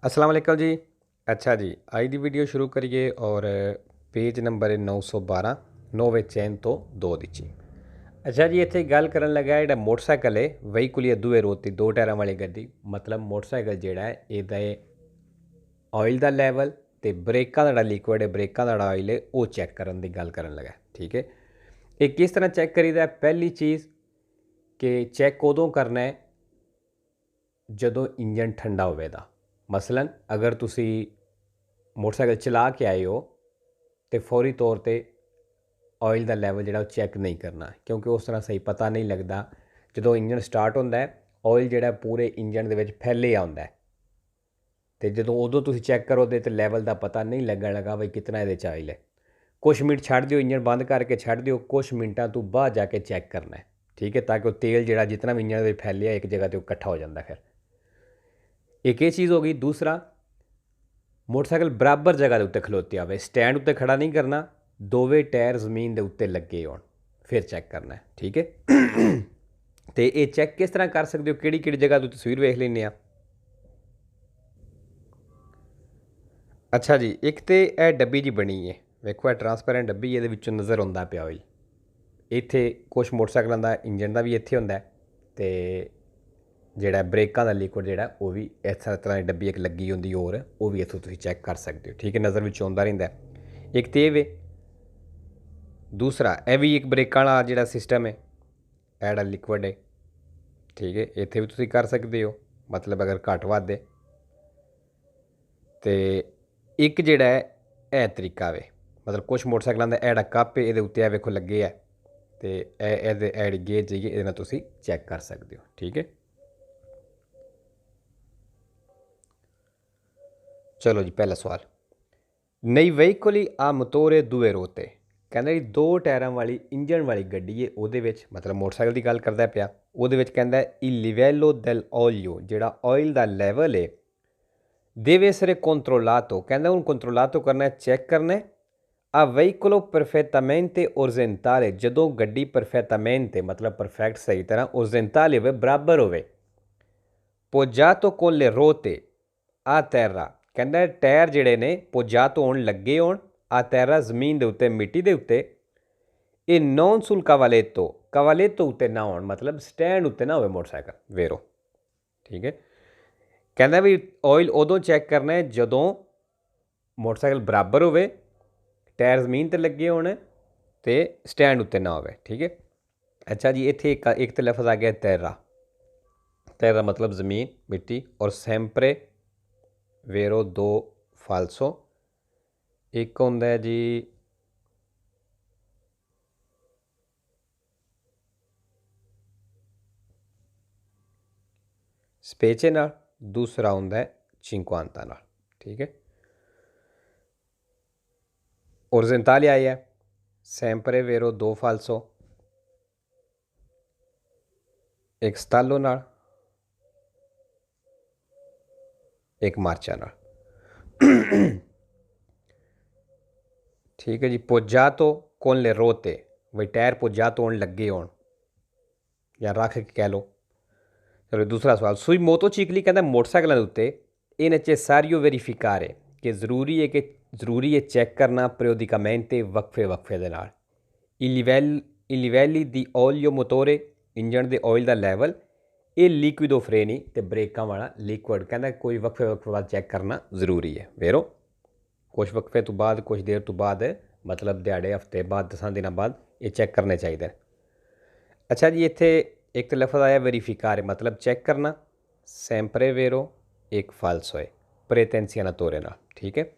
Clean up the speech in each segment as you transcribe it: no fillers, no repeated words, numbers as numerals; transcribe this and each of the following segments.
अस्सलाम वालेकुम जी। अच्छा जी, अज की वीडियो शुरू करिए और पेज नंबर 912 9ਵੇਂ चैन तो 2 ਦੀ ਜੀ। ਅੱਛਾ ਜੀ, ਇੱਥੇ ਗੱਲ ਕਰਨ ਲੱਗਾ ਜਿਹੜਾ ਮੋਟਰਸਾਈਕਲ ਹੈ ਵਹੀਕੁਲ ਜਾਂ ਦੂਏ ਰੋਡ ਤੇ ਦੋ ਟਾਇਰਾਂ ਵਾਲੀ ਗੱਡੀ ਮਤਲਬ ਮੋਟਰਸਾਈਕਲ ਜਿਹੜਾ ਹੈ ਇਹਦਾ ਆਇਲ ਦਾ ਲੈਵਲ ਤੇ ਬ੍ਰੇਕਾਂ ਦਾ ਜਿਹੜਾ ਲਿਕੁਇਡ ਹੈ ਬ੍ਰੇਕਾਂ ਦਾ ਜਿਹੜਾ ਆਇਲ ਹੈ ਉਹ ਚੈੱਕ ਕਰਨ ਦੀ ਗੱਲ ਕਰਨ ਲੱਗਾ। ਠੀਕ ਹੈ, ਇਹ ਕਿਸ ਤਰ੍ਹਾਂ ਚੈੱਕ ਕਰੀਦਾ? ਪਹਿਲੀ ਚੀਜ਼ ਕਿ ਚੈੱਕ ਉਦੋਂ ਕਰਨਾ ਹੈ ਜਦੋਂ ਇੰਜਨ ਠੰਡਾ ਹੋਵੇਗਾ। ਮਸਲਨ ਅਗਰ ਤੁਸੀਂ ਮੋਟਰਸਾਈਕਲ ਚਲਾ ਕੇ ਆਏ ਹੋ तो फौरी तौर पर ऑयल का लैवल जो चैक नहीं करना, क्योंकि उस तरह सही पता नहीं लगता। जो इंजन स्टार्ट होता है ऑयल जो पूरे इंजन के फैले आता है, तो जो उदों तुम चैक करो तो लैवल का पता नहीं लगन लगा भाई कितना ये ऑयल है। कुछ मिनट छड़ दियो, इंजन बंद करके छड़ दियो, कुछ मिनटा तो बाद जाके चैक करना है। ठीक है, ताकि तेल जो जितना भी इंजन फैलिया एक जगह पर इकट्ठा हो जाता। फिर एक ये चीज़ हो गई। दूसरा, मोटरसाइकिल बराबर जगह के उत्ते खलोते आवे, स्टैंड उत्ते खड़ा नहीं करना, दोवें टायर जमीन के उत्ते लगे हो फिर चैक करना है। ठीक है, तो ये चैक किस तरह कर सकते हो? कि जगह तो तस्वीर वेख लें। अच्छा जी, एक तो यह डब्बी जी बनी है, वेखो ट्रांसपेरेंट डब्बी, ये नज़र आता पिया ऑयल। इत्थे कुछ मोटरसाइकिलों का इंजन का भी इत्थे होंदा है, तो जोड़ा ब्रेकों का लिक्विड जोड़ा वो भी इस तरह की डब्बी एक लगी होंगी और वो भी इतों तुम चैक कर सकते हो। ठीक है, नज़र में आता रहा है। एक तो ये दूसरा यह भी एक ब्रेकों वाला जोड़ा सिस्टम है, यह लिक्विड है। ठीक है, इत्थे भी तुम कर सकते हो, मतलब अगर घट वध है। तो एक जोड़ा है यह तरीका वे, मतलब कुछ मोटरसाइकिलों का यह कप है, ये उत्ते वेखो लगे है, तो यह गेज जी ये तुम चैक कर सकते हो। ठीक है, चलो जी, पहला सवाल, नई व्हीकल ही आ मोटोरे दुए रोते, कहना जी दो टायरों वाली इंजन वाली गड्डी है, वो मतलब मोटरसाइकिल की गल करता पाया, वो कहता ई लिवेलो del olio, जोड़ा ऑयल का लैवल है deve essere controllato, कहता हूँ कंट्रोलातो करना है, चैक करना है। आ व्हीकलो परफेक्टamente orizzontale, जदों गड्डी परफेक्टamente मतलब परफेक्ट सही तरह orizzontale हो बराबर हो, poggiato con le rote a terra, कहता टायर जोड़े ने poggiato होने लगे हो a terra जमीन के उत्ते मिट्टी के उत्ते, ये नॉन सुल cavaletto cavaletto उत्ते ना हो, मतलब स्टैंड उत्ते ना हो मोटरसाइकिल वेरो। ठीक है, कहता भी ऑयल उदों चैक करना है जदों मोटरसाइकिल बराबर हो, टायर जमीन पर लगे होने तो स्टैंड उत्ते ना हो। ठीक है, अच्छा जी, इत्थे एक तो लफ्ज़ आ गया तैरा, तैरा मतलब ज़मीन मिट्टी, और सैंपरे वेरो दो फालसो, एक होंदा है जी स्पेचे नाल, दूसरा होंदा है चिंकुआंता नाल। ठीक है, ओरिजेंटाली आई है, सैंपरे वेरो दो फालसो, एक स्टालो नाल, एक मार्चा नाल। ठीक है जी, पोजातो कौन ले रोते, वही टायर पोजातो होने लगे होन या रख के कह लो। चलो दूसरा सवाल, सुई मोतो चीकली कहता मोटरसाइकिलों के उत्ते इन नेसेसारियो वेरीफिकारे, कि जरूरी है चैक करना periodicamente वक्फे वक्फे दे नाल। I livelli di olio motore, engine के ऑयल का लैवल, ये लिक्विडो फ्रेनी तो ब्रेकों वाला लिक्विड, कहता कोई वक्फे वक्फे बाद चैक करना जरूरी है वेरो। कुछ वक्फे तो बाद, कुछ देर तो बाद, मतलब दिहाड़े हफ्ते बाद 10 दिनों बाद ये चैक करने चाहिए। अच्छा जी, इत्थे एक तो लफ्ज़ आया वेरीफिकारे, मतलब चैक करना, सैंपरे वेरो एक फालसो है प्रेतेंसियाना तोरे ना। ठीक है,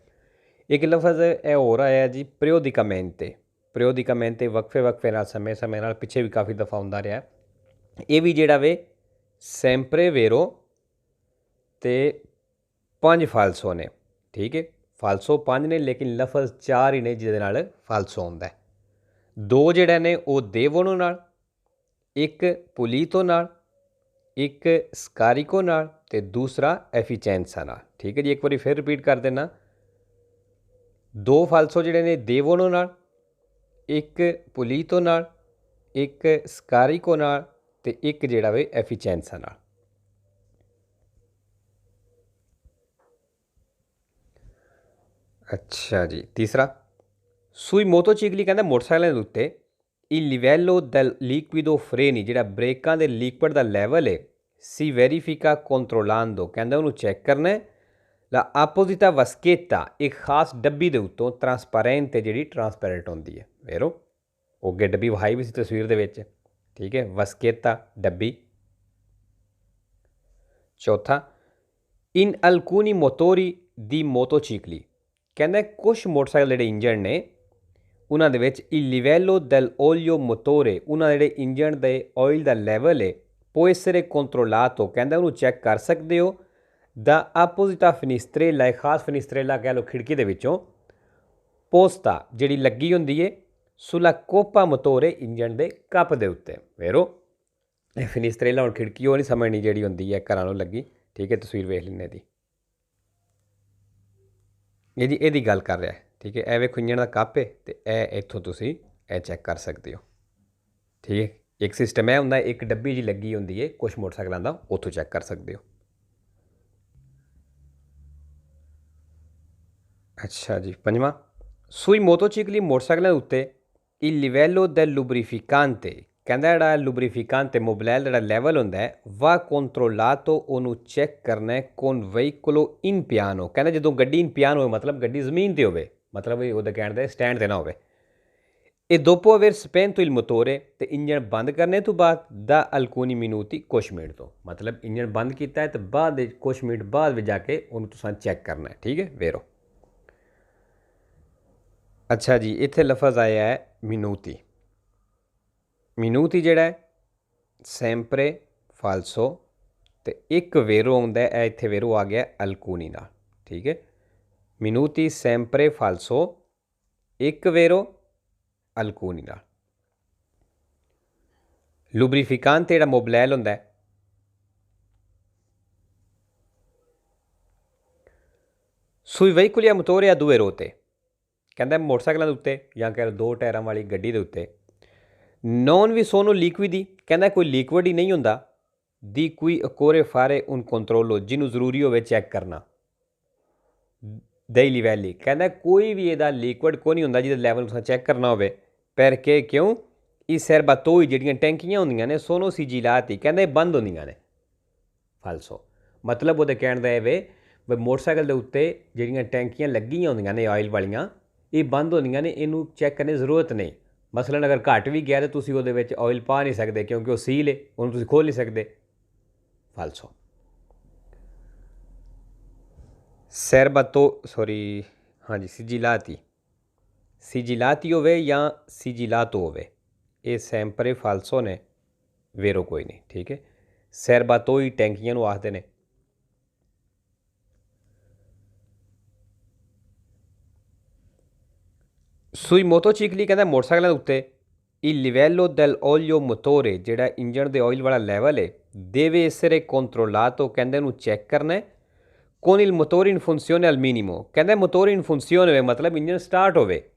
एक लफ्ज़ है और आया जी periodicamente, periodicamente वक्फे वक्फे नाल, समय समय नाल, पिछे भी काफ़ी दफ़ा आउंदा रहा है। ये भी जेड़ा वे सैंपरे वेरो ते 5 फालसो ने। ठीक है, फालसो 5 ने, लेकिन लफ्ज़ 4 ही ने जिहदे नाल फालसो आउंदा है। दो जेड़ा ने वो देवोनो नाल, एक पुलीतो नाल, एक स्कारिको नाल, ते दूसरा एफिचेंसा नाल। ठीक है जी, एक बार फिर रिपीट कर देना, दो फालसो जोड़े ने देवोनो नाल, एक पुलीतो नाल, एक स्कारिको नाल, ते एक जोड़ा वे एफिचेंसा नाल। ਅੱਛਾ ਜੀ, ਤੀਸਰਾ ਸੂਈ ਮੋਟੋਚਿਗਲੀ ਕਹਿੰਦਾ ਮੋਟਰਸਾਈਕਲਾਂ ਦੇ ਉੱਤੇ il livello del liquido freni ਜਿਹੜਾ ਬ੍ਰੇਕਾਂ ਦੇ ਲਿਕਵਿਡ ਦਾ ਲੈਵਲ ਹੈ si verifica controllando ਕਹਿੰਦਾ ਉਹਨੂੰ ਚੈੱਕ ਕਰਨਾ ਹੈ la apposita vaschetta ਇੱਕ ਖਾਸ ਡੱਬੀ ਦੇ ਉੱਤੋਂ ਟਰਾਂਸਪੈਰੈਂਟ ਤੇ ਜਿਹੜੀ ਟਰਾਂਸਪੈਰੈਂਟ ਹੁੰਦੀ ਹੈ ਵੇਰੋ ਉਹ ਅੱਗੇ ਡੱਬੀ ਵਿਖਾਈ ਵੀ ਸੀ ਤਸਵੀਰ ਦੇ ਵਿੱਚ ਠੀਕ ਹੈ ਵਸਕੇਤਾ ਡੱਬੀ। ਚੌਥਾ in alcuni motori di motocicli ਕਹਿੰਦਾ ਕੁਛ ਮੋਟਰਸਾਈਕਲ ਜਿਹੜੇ ਇੰਜਣ ਨੇ ਉਹਨਾਂ ਦੇ ਵਿੱਚ il livello dell'olio motore ਉਹਨਾਂ ਦੇ ਜਿਹੜੇ ਇੰਜਣ ਦੇ ਆਇਲ ਦਾ ਲੈਵਲ ਹੈ può essere controllato ਕਹਿੰਦਾ ਉਹਨੂੰ ਚੈੱਕ ਕਰ ਸਕਦੇ ਹੋ ਦਾ ਆਪੋਜ਼ਿਟਾ ਫਿਨਿਸਟਰੇਲਾ ਇੱਕ ਖਾਸ ਫਿਨਿਸਟਰੇਲਾ ਕਹਿ ਲਓ ਖਿੜਕੀ ਦੇ ਵਿੱਚੋਂ ਪੋਸਤਾ ਜਿਹੜੀ ਲੱਗੀ ਹੁੰਦੀ ਹੈ ਸੁਲਾ ਕੋਪਾ ਮੋਟੋਰੇ ਇੰਜਣ ਦੇ ਕੱਪ ਦੇ ਉੱਤੇ ਵੇਰੋ ਇਹ ਫਿਨਿਸਟਰੇਲਾ ਹੁਣ ਖਿੜਕੀ ਉਹ ਨਹੀਂ ਸਮਝਣੀ ਜਿਹੜੀ ਹੁੰਦੀ ਹੈ ਘਰਾਂ ਨੂੰ ਲੱਗੀ ਠੀਕ ਹੈ ਤਸਵੀਰ ਵੇਖ ਲੈਣੇ ਦੀ ਇਹਦੀ ਗੱਲ ਕਰ ਰਿਹਾ ਠੀਕ ਹੈ ਇਹ ਵੇਖੋ ਇੰਜਣ ਦਾ ਕੱਪ ਹੈ ਅਤੇ ਇਹ ਇੱਥੋਂ ਤੁਸੀਂ ਇਹ ਚੈੱਕ ਕਰ ਸਕਦੇ ਹੋ ਠੀਕ ਹੈ ਇੱਕ ਸਿਸਟਮ ਇਹ ਹੁੰਦਾ ਇੱਕ ਡੱਬੀ ਜੀ ਲੱਗੀ ਹੁੰਦੀ ਹੈ ਕੁਛ ਮੋਟਰਸਾਈਕਲਾਂ ਦਾ ਉੱਥੋਂ ਚੈੱਕ ਕਰ ਸਕਦੇ ਹੋ। ਅੱਛਾ ਜੀ ਪੰਜਵਾਂ ਸੂਈ ਮੋਟੋਚਿਕਲੀ ਮੋਟਰਸਾਈਕਲਾਂ ਦੇ ਉੱਤੇ il livello del lubrificante ਕਹਿੰਦਾ ਜਿਹੜਾ ਲੁਬਰੀਫਿਕਾਂਤੇ ਮੋਬਿਲਾਈਲ ਜਿਹੜਾ ਲੈਵਲ ਹੁੰਦਾ ਹੈ ਵਾ ਕੰਟਰੋਲਾਤੋ ਉਹਨੂੰ ਚੈੱਕ ਕਰਨਾ ਹੈ con veicolo in piano ਕਹਿੰਦਾ ਜਦੋਂ ਗੱਡੀ ਇਨ ਪਿਆਨੋ ਹੋਵੇ ਮਤਲਬ ਗੱਡੀ ਜ਼ਮੀਨ 'ਤੇ ਹੋਵੇ ਮਤਲਬ ਉਹਦਾ ਕਹਿਣ ਦਾ ਸਟੈਂਡ 'ਤੇ ਨਾ ਹੋਵੇ ਇਹ dopo aver spento il motore ਤੇ ਇੰਜਣ ਬੰਦ ਕਰਨੇ ਤੋਂ ਬਾਅਦ ਦਾ alcuni minuti ਕੁਛ ਮਿੰਟ ਤੋਂ ਮਤਲਬ ਇੰਜਣ ਬੰਦ ਕੀਤਾ ਹੈ ਤੇ ਬਾਅਦ ਦੇ ਕੁਛ ਮਿੰਟ ਬਾਅਦ ਵਿੱਚ ਜਾ ਕੇ ਉਹਨੂੰ ਤੁਸੀਂ ਚੈੱਕ ਕਰਨਾ ਹੈ ਠੀਕ ਹੈ ਵੇਰੋ। ਅੱਛਾ ਜੀ ਇੱਥੇ ਲਫ਼ਜ਼ ਆਇਆ ਹੈ minuti minuti ਜਿਹੜਾ ਹੈ sempre falso ਤੇ ਇੱਕ ਵੇਰੋ ਆਉਂਦਾ ਹੈ ਇੱਥੇ ਵੇਰੋ ਆ ਗਿਆ alcuni ਨਾਲ ਠੀਕ ਹੈ minuti sempre falso ਇੱਕ ਵੇਰੋ alcuni ਨਾਲ। ਲੁਬਰੀਫਿਕਾਂਤੇ ਜਿਹੜਾ ਮੋਬਿਲਾਈਲ ਹੁੰਦਾ ਹੈ sui veicoli a motore a due ruote ਕਹਿੰਦਾ ਮੋਟਰਸਾਈਕਲਾਂ ਦੇ ਉੱਤੇ ਜਾਂ ਕਹਿ ਲਓ ਦੋ ਟਾਇਰਾਂ ਵਾਲੀ ਗੱਡੀ ਦੇ ਉੱਤੇ ਨੋਨ ਵੀ ਸੋਨੋ ਲਿਕੁਇਡੀ ਕਹਿੰਦਾ ਕੋਈ ਲਿਕੁਇਡ ਹੀ ਨਹੀਂ ਹੁੰਦਾ ਦੀ ਕੋਈ ਅਕੋਰੇ ਫਾਰੇ ਉਨ ਕੰਟਰੋਲੋ ਜਿਹਨੂੰ ਜ਼ਰੂਰੀ ਹੋਵੇ ਚੈੱਕ ਕਰਨਾ ਦੇਲੀ ਵੈਲੀ ਕਹਿੰਦਾ ਕੋਈ ਵੀ ਇਹਦਾ ਲਿਕੁਇਡ ਕੋਈ ਨਹੀਂ ਹੁੰਦਾ ਜਿਹਦਾ ਲੈਵਲ ਤੁਸੀਂ ਚੈੱਕ ਕਰਨਾ ਹੋਵੇ ਪਰ ਕਿ ਕਿਉਂ ਇਸ ਸਰਬਾਤੋਈ ਜਿਹੜੀਆਂ ਟੈਂਕੀਆਂ ਹੁੰਦੀਆਂ ਨੇ ਸੋਨੋ ਸਿਜਿਲਾਤੀ ਕਹਿੰਦੇ ਬੰਦ ਹੁੰਦੀਆਂ ਨੇ ਫਾਲਸੋ ਮਤਲਬ ਉਹਦੇ ਕਹਿਣ ਦਾ ਇਹ ਵੇ ਵੀ ਮੋਟਰਸਾਈਕਲ ਦੇ ਉੱਤੇ ਜਿਹੜੀਆਂ ਟੈਂਕੀਆਂ ਲੱਗੀਆਂ ਹੁੰਦੀਆਂ ਨੇ ਆਇਲ ਵਾਲੀਆਂ ਇਹ ਬੰਦ ਹੁੰਦੀਆਂ ਨੇ ਇਹਨੂੰ ਚੈੱਕ ਕਰਨ ਦੀ ਜ਼ਰੂਰਤ ਨਹੀਂ ਮਸਲਨ ਅਗਰ ਘੱਟ ਵੀ ਗਿਆ ਤਾਂ ਤੁਸੀਂ ਉਹਦੇ ਵਿੱਚ ਆਇਲ ਪਾ ਨਹੀਂ ਸਕਦੇ ਕਿਉਂਕਿ ਉਹ ਸੀਲ ਹੈ ਉਹਨੂੰ ਤੁਸੀਂ ਖੋਲ੍ਹ ਨਹੀਂ ਸਕਦੇ ਫਾਲਸੋ। ਹਾਂਜੀ ਸਿਜਿਲਾਤੀ ਹੋਵੇ ਜਾਂ ਸਿਜਿਲਾਤੋ ਹੋਵੇ ਇਹ ਸੈਂਪਰੇ ਫਾਲਸੋ ਨੇ ਵੇਰੋ ਕੋਈ ਨਹੀਂ ਠੀਕ ਹੈ ਸੈਰਬਾਤੋਈ ਟੈਂਕੀਆਂ ਨੂੰ ਆਖਦੇ ਨੇ। ਸੂਈ ਮੋਟੋਚਿਕਲੀ ਕਹਿੰਦਾ ਮੋਟਰਸਾਈਕਲਾਂ ਦੇ ਉੱਤੇ il livello dell'olio motore ਜਿਹੜਾ ਇੰਜਣ ਦੇ ਆਇਲ ਵਾਲਾ ਲੈਵਲ ਹੈ deve essere controllato ਕਹਿੰਦੇ ਉਹਨੂੰ ਚੈੱਕ ਕਰਨਾ ਹੈ con il motore in funzione al minimo ਕਹਿੰਦਾ ਮੋਟੋਰ ਇਨ ਫੰਕਸੀone ਹੋਵੇ ਮਤਲਬ ਇੰਜਣ ਸਟਾਰਟ ਹੋਵੇ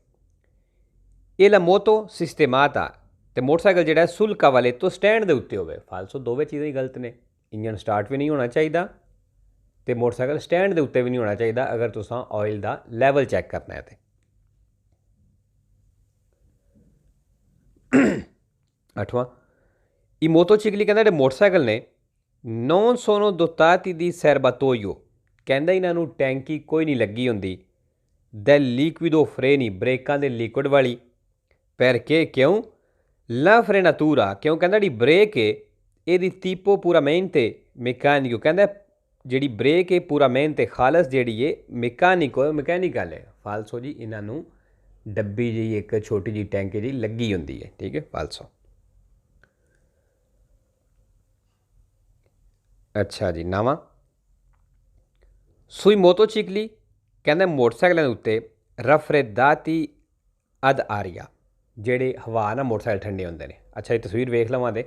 ਇਹ la moto sistemata ਤੇ ਮੋਟਰਸਾਈਕਲ ਜਿਹੜਾ sul cavaletto ਸਟੈਂਡ ਦੇ ਉੱਤੇ ਹੋਵੇ ਫਾਲਸੋ ਦੋਵੇਂ ਚੀਜ਼ਾਂ ਹੀ ਗਲਤ ਨੇ ਇੰਜਣ ਸਟਾਰਟ ਵੀ ਨਹੀਂ ਹੋਣਾ ਚਾਹੀਦਾ ਤੇ ਮੋਟਰਸਾਈਕਲ ਸਟੈਂਡ ਦੇ ਉੱਤੇ ਵੀ ਨਹੀਂ ਹੋਣਾ ਚਾਹੀਦਾ ਅਗਰ ਤੁਸੀਂ ਆਇਲ ਦਾ ਲੈਵਲ ਚੈੱਕ ਕਰਨਾ ਹੈ ਤੇ। ਅੱਠਵਾਂ ਇਹ ਮੋਟੋਚਿਕਲੀ ਕਹਿੰਦਾ ਜਿਹੜੇ ਮੋਟਰਸਾਈਕਲ ਨੇ ਨੌਨ ਸੋਨੋ ਦੋਤਾਤੀ ਦੀ ਸੈਰਬਾਤੋਈਓ ਕਹਿੰਦਾ ਇਹਨਾਂ ਨੂੰ ਟੈਂਕੀ ਕੋਈ ਨਹੀਂ ਲੱਗੀ ਹੁੰਦੀ ਦੇ ਲਿਕਵਿਡੋ ਫਰੇਨੀ ਬ੍ਰੇਕਾਂ ਦੇ ਲਿਕੁਇਡ ਵਾਲੀ ਪਰ ਕਿ ਕਿਉਂ ਲਾ ਫਰੇਨਾਤੂਰਾ ਕਿਉਂ ਕਹਿੰਦਾ ਜਿਹੜੀ ਬ੍ਰੇਕ ਹੈ ਇਹਦੀ ਤੀਪੋ ਪੂਰਾਮੈਂਟੇ ਮੈਕੈਨਿਕੋ ਕਹਿੰਦਾ ਜਿਹੜੀ ਬ੍ਰੇਕ ਹੈ ਪੂਰਾਮੈਂਟੇ ਖਾਲਸ ਜਿਹੜੀ ਹੈ ਮੈਕੈਨੀਕਲ ਹੈ ਫਾਲਸੋ ਜੀ ਇਹਨਾਂ ਨੂੰ ਡੱਬੀ ਜਿਹੀ ਇੱਕ ਛੋਟੀ ਜਿਹੀ ਟੈਂਕੀ ਜਿਹੀ ਲੱਗੀ ਹੁੰਦੀ ਹੈ ਠੀਕ ਹੈ ਫਾਲਸੋ। ਅੱਛਾ ਜੀ ਨਵਾਂ ਸੂਈ ਮੋਟੋਚਿਕਲੀ ਕਹਿੰਦਾ ਮੋਟਰਸਾਈਕਲਾਂ ਦੇ ਉੱਤੇ ਰਫਰੇਦਾਤੀ ਅਦ ਆਰੀਆ ਜਿਹੜੇ ਹਵਾ ਨਾਲ ਮੋਟਰਸਾਈਕਲ ਠੰਡੇ ਹੁੰਦੇ ਨੇ। ਅੱਛਾ ਇਹ ਤਸਵੀਰ ਵੇਖ ਲਵਾਂ ਦੇ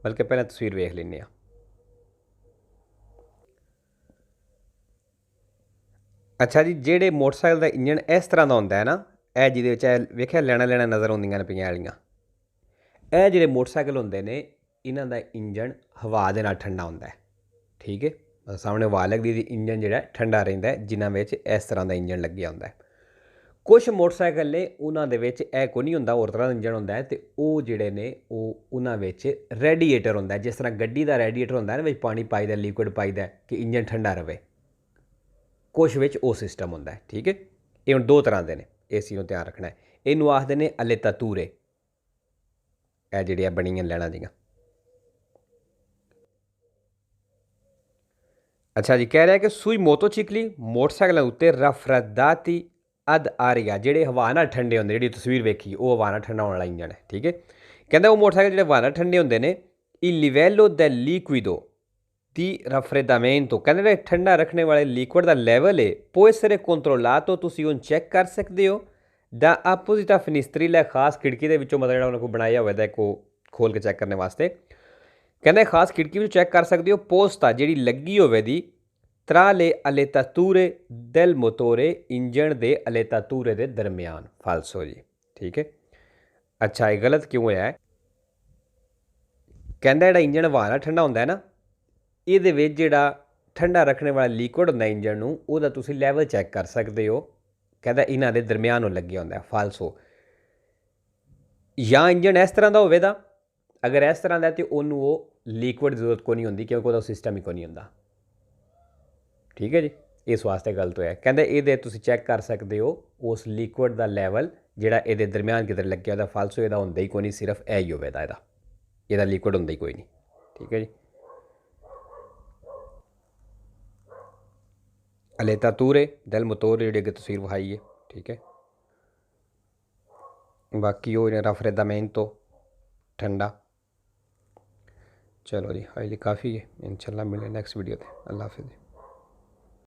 ਬਲਕਿ ਪਹਿਲਾਂ ਤਸਵੀਰ ਵੇਖ ਲੈਂਦੇ ਹਾਂ। ਅੱਛਾ ਜੀ ਜਿਹੜੇ ਮੋਟਰਸਾਈਕਲ ਦਾ ਇੰਜਣ ਇਸ ਤਰ੍ਹਾਂ ਦਾ ਹੁੰਦਾ ਹੈ ਨਾ ਇਹ ਜਿਹਦੇ ਵਿੱਚ ਇਹ ਵੇਖਿਆ ਲੈਣਾ ਨਜ਼ਰ ਆਉਂਦੀਆਂ ਨੇ ਪਈਆਂ ਵਾਲੀਆਂ ਇਹ ਜਿਹੜੇ ਮੋਟਰਸਾਈਕਲ ਹੁੰਦੇ ਨੇ ਇਹਨਾਂ ਦਾ ਇੰਜਣ ਹਵਾ ਦੇ ਨਾਲ ਠੰਡਾ ਹੁੰਦਾ ਹੈ ਠੀਕ ਹੈ ਸਾਹਮਣੇ ਹਵਾ ਲੱਗਦੀ ਦੀ ਇੰਜਨ ਜਿਹੜਾ ਠੰਡਾ ਰਹਿੰਦਾ ਜਿਨ੍ਹਾਂ ਵਿੱਚ ਇਸ ਤਰ੍ਹਾਂ ਦਾ ਇੰਜਨ ਲੱਗਿਆ ਹੁੰਦਾ। ਕੁਛ ਮੋਟਰਸਾਈਕਲ ਨੇ ਉਹਨਾਂ ਦੇ ਵਿੱਚ ਇਹ ਕੋਈ ਨਹੀਂ ਹੁੰਦਾ, ਹੋਰ ਤਰ੍ਹਾਂ ਦਾ ਇੰਜਨ ਹੁੰਦਾ ਅਤੇ ਉਹ ਜਿਹੜੇ ਨੇ ਉਹਨਾਂ ਵਿੱਚ ਰੈਡੀਏਟਰ ਹੁੰਦਾ, ਜਿਸ ਤਰ੍ਹਾਂ ਗੱਡੀ ਦਾ ਰੈਡੀਏਟਰ ਹੁੰਦਾ ਨਾ, ਵਿੱਚ ਪਾਣੀ ਪਾਈਦਾ, ਲਿਕੁਇਡ ਪਾਈਦਾ ਕਿ ਇੰਜਨ ਠੰਡਾ ਰਹੇ। ਕੁਛ ਵਿੱਚ ਉਹ ਸਿਸਟਮ ਹੁੰਦਾ। ਠੀਕ ਹੈ, ਇਹ ਹੁਣ ਦੋ ਤਰ੍ਹਾਂ ਦੇ ਨੇ, ਇਸ ਚੀਜ਼ ਨੂੰ ਧਿਆਨ ਰੱਖਣਾ। ਇਹਨੂੰ ਆਖਦੇ ਨੇ ਅਲੇਤਾਤੂਰੇ, ਇਹ ਜਿਹੜੀਆਂ ਬਣੀਆਂ ਲੈਣਾ ਦੀਆਂ। ਅੱਛਾ ਜੀ, ਕਹਿ ਰਿਹਾ ਕਿ ਸੂਈ ਮੋਟੋਚਿਕਲੀ ਮੋਟਰਸਾਈਕਲਾਂ ਉੱਤੇ ਰਫਰਦਾਤੀ ਅਦ ਆਰੀਆ, ਜਿਹੜੇ ਹਵਾ ਨਾਲ ਠੰਡੇ ਹੁੰਦੇ, ਜਿਹੜੀ ਤਸਵੀਰ ਵੇਖੀ ਉਹ ਹਵਾ ਨਾਲ ਠੰਡਾ ਹੋਣ ਵਾਲਾ ਇੰਜਨ ਹੈ। ਠੀਕ ਹੈ, ਕਹਿੰਦਾ ਉਹ ਮੋਟਰਸਾਈਕਲ ਜਿਹੜੇ ਹਵਾ ਨਾਲ ਠੰਡੇ ਹੁੰਦੇ ਨੇ, il livello del liquido di raffreddamento, ਕਹਿੰਦੇ ਨੇ ਠੰਡਾ ਰੱਖਣੇ ਵਾਲੇ ਲਿਕੁਇਡ ਦਾ ਲੈਵਲ ਹੈ, può essere controllato, ਤੁਸੀਂ ਉਹਨੂੰ ਚੈੱਕ ਕਰ ਸਕਦੇ ਹੋ ਦਾ ਆਪੋਜ਼ਿਟਾ ਫਿਨਿਸਤਰੀਲਾ, ਖਾਸ ਖਿੜਕੀ ਦੇ ਵਿੱਚੋਂ, ਮਤਲਬ ਜਿਹੜਾ ਉਹਨਾਂ ਕੋਲ ਬਣਾਇਆ ਹੋਇਆ ਦਾ ਉਹ ਖੋਲ ਕੇ ਚੈੱਕ ਕਰਨ ਵਾਸਤੇ। ਕਹਿੰਦੇ ਖਾਸ ਖਿੜਕੀ ਵਿੱਚ ਚੈੱਕ ਕਰ ਸਕਦੇ ਹੋ। ਪੋਸਟਾ ਜਿਹੜੀ ਲੱਗੀ ਹੋਵੇ ਦੀ ਤਰਾ ਲੇ ਅਲੇਤਾਤੂਰੇ ਦੈਲ ਮੋਟੋਰੇ, ਇੰਜਣ ਦੇ ਅਲੇਤਾਤੂਰੇ ਦੇ ਦਰਮਿਆਨ, ਫਾਲਸੋ ਜੀ। ਠੀਕ ਹੈ, ਅੱਛਾ ਇਹ ਗਲਤ ਕਿਉਂ ਹੋਇਆ ਹੈ? ਕਹਿੰਦਾ ਜਿਹੜਾ ਇੰਜਣ ਹਵਾ ਨਾਲ ਠੰਡਾ ਹੁੰਦਾ ਹੈ ਨਾ, ਇਹਦੇ ਵਿੱਚ ਜਿਹੜਾ ਠੰਡਾ ਰੱਖਣੇ ਵਾਲਾ ਲਿਕੁਇਡ ਹੁੰਦਾ ਇੰਜਣ ਨੂੰ, ਉਹਦਾ ਤੁਸੀਂ ਲੈਵਲ ਚੈੱਕ ਕਰ ਸਕਦੇ ਹੋ। ਕਹਿੰਦਾ ਇਹਨਾਂ ਦੇ ਦਰਮਿਆਨ ਉਹ ਲੱਗਿਆ ਹੁੰਦਾ, ਫਾਲਸੋ। ਜਾਂ ਇੰਜਣ ਇਸ ਤਰ੍ਹਾਂ ਦਾ ਹੋਵੇਗਾ, ਅਗਰ ਇਸ ਤਰ੍ਹਾਂ ਦਾ ਤਾਂ ਉਹਨੂੰ ਉਹ ਲਿਕੁਇਡ ਦੀ ਜ਼ਰੂਰਤ ਕੋਈ ਨਹੀਂ ਹੁੰਦੀ, ਕਿਉਂਕਿ ਉਹਦਾ ਸਿਸਟਮ ਹੀ ਕੋਈ ਨਹੀਂ ਹੁੰਦਾ। ਠੀਕ ਹੈ ਜੀ, ਇਸ ਵਾਸਤੇ ਗਲਤ ਹੋਇਆ। ਕਹਿੰਦੇ ਇਹਦੇ ਤੁਸੀਂ ਚੈੱਕ ਕਰ ਸਕਦੇ ਹੋ ਉਸ ਲਿਕੁਇਡ ਦਾ ਲੈਵਲ ਜਿਹੜਾ ਇਹਦੇ ਦਰਮਿਆਨ ਕਿਧਰ ਲੱਗਿਆ ਉਹਦਾ, ਫਾਲਸੋ ਇਹਦਾ ਹੁੰਦਾ ਹੀ ਕੋਈ ਨਹੀਂ, ਸਿਰਫ ਇਹ ਹੀ ਹੋਵੇਗਾ, ਇਹਦਾ ਲਿਕੁਇਡ ਹੁੰਦਾ ਹੀ ਕੋਈ ਨਹੀਂ। ਠੀਕ ਹੈ ਜੀ, ਅਲੇਤਾਤੂਰੇ ਦੈਲ ਮੋਟੋਰੇ ਜਿਹੜੀ ਅੱਗੇ ਤਸਵੀਰ ਵਿਖਾਈ ਹੈ। ਠੀਕ ਹੈ, ਬਾਕੀ ਉਹ ਰਫਰੇਦਾਮੈਂਟੋ ठंडा। चलो जी, हाईली काफ़ी है। इंशाल्लाह मिले नेक्स्ट वीडियो थे। अल्लाह हाफिज़।